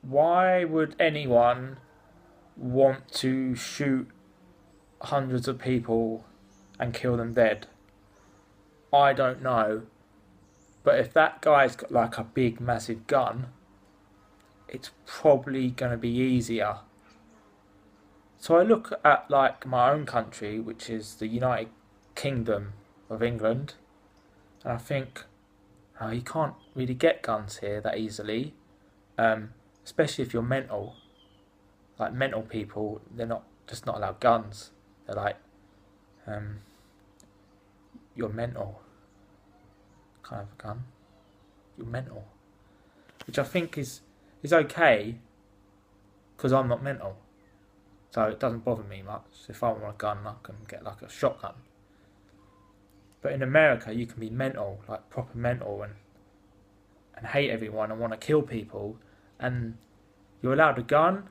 why would anyone want to shoot hundreds of people and kill them dead? I don't know. But if that guy's got like a big, massive gun, it's probably going to be easier. So I look at like my own country, which is the United Kingdom of England, and I think, oh, you can't really get guns here that easily, um, especially if you're mental. Like mental people, they're not allowed guns. They're like, um, you're mental, kind of a gun. You're mental, which I think is okay because I'm not mental, so it doesn't bother me much. If I want a gun, I can get like a shotgun. But in America, you can be mental, like proper mental, and hate everyone and want to kill people, and you're allowed a gun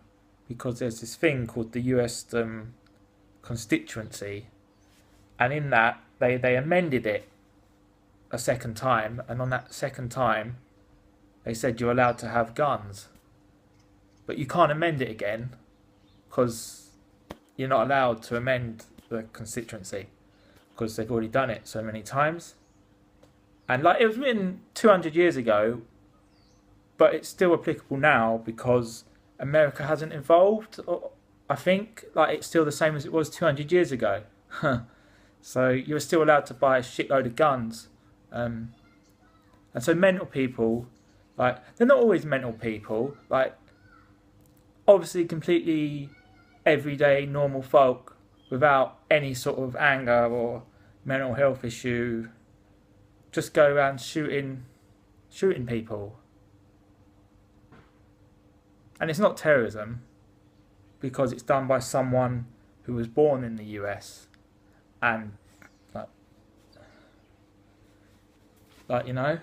because there's this thing called the U.S. constituency, and in that they amended it a second time, and on that second time they said you're allowed to have guns, but you can't amend it again because you're not allowed to amend the constituency because they've already done it so many times. And like it was written 200 years ago, but it's still applicable now because America hasn't evolved. I think like it's still the same as it was 200 years ago. So you're still allowed to buy a shitload of guns. And so mental people, like they're not always mental people. Like obviously completely everyday normal folk without any sort of anger or mental health issue just go around shooting people. And it's not terrorism because it's done by someone who was born in the US and like you know.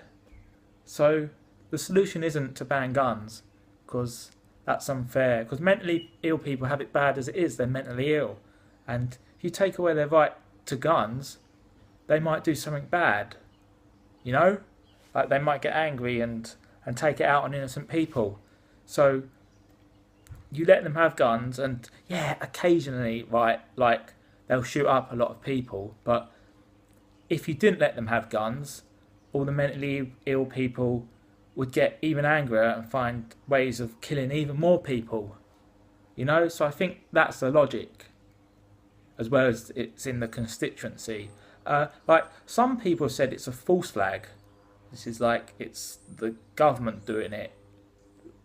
So the solution isn't to ban guns because that's unfair. Because mentally ill people have it bad as it is. They're mentally ill, and if you take away their right to guns, they might do something bad. You know, like they might get angry and take it out on innocent people. So you let them have guns, and yeah, occasionally, right, like they'll shoot up a lot of people. But if you didn't let them have guns, all the mentally ill people would get even angrier and find ways of killing even more people. You know, so I think that's the logic, as well as it's in the constituency. Like some people said, it's a false flag. This is like it's the government doing it.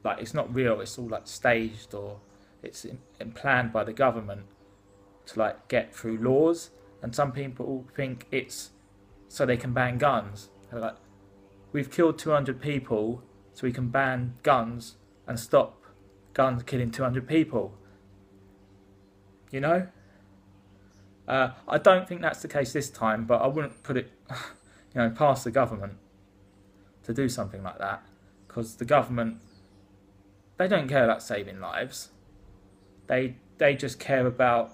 Like it's not real. It's all like staged or it's planned by the government to like get through laws. And some people think it's so they can ban guns. They're like, we've killed 200 people, so we can ban guns and stop guns killing 200 people. You know? I don't think that's the case this time, but I wouldn't put it, past the government to do something like that, because the government, they don't care about saving lives. They just care about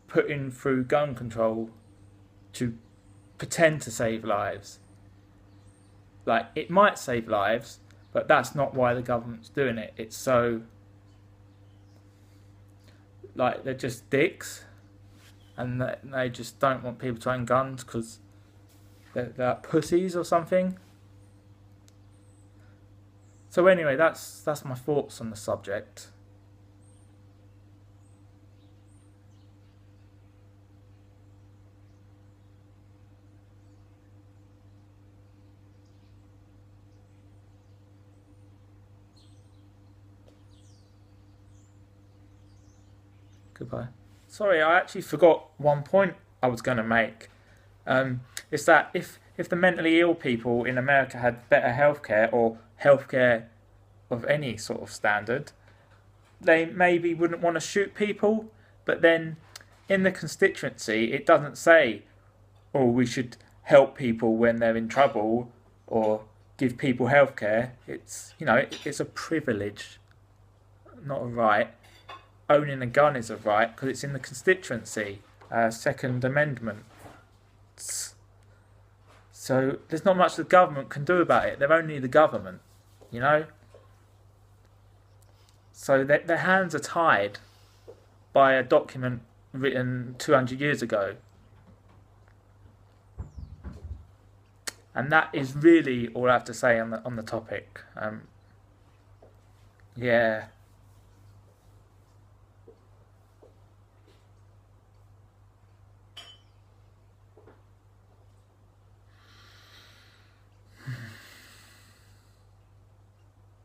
putting through gun control to pretend to save lives. Like it might save lives, but that's not why the government's doing it. It's so like they're just dicks, and they just don't want people to own guns because they're pussies or something. So anyway, that's my thoughts on the subject. Goodbye. Sorry, I actually forgot one point I was going to make. Is that if the mentally ill people in America had better healthcare or healthcare of any sort of standard, they maybe wouldn't want to shoot people. But then in the constituency, it doesn't say, "Oh, we should help people when they're in trouble or give people healthcare." It's it's a privilege, not a right. Owning a gun is a right because it's in the constituency, Second Amendment. So there's not much the government can do about it. They're only the government, you know. So their hands are tied by a document written 200 years ago. And that is really all I have to say on the topic. Yeah.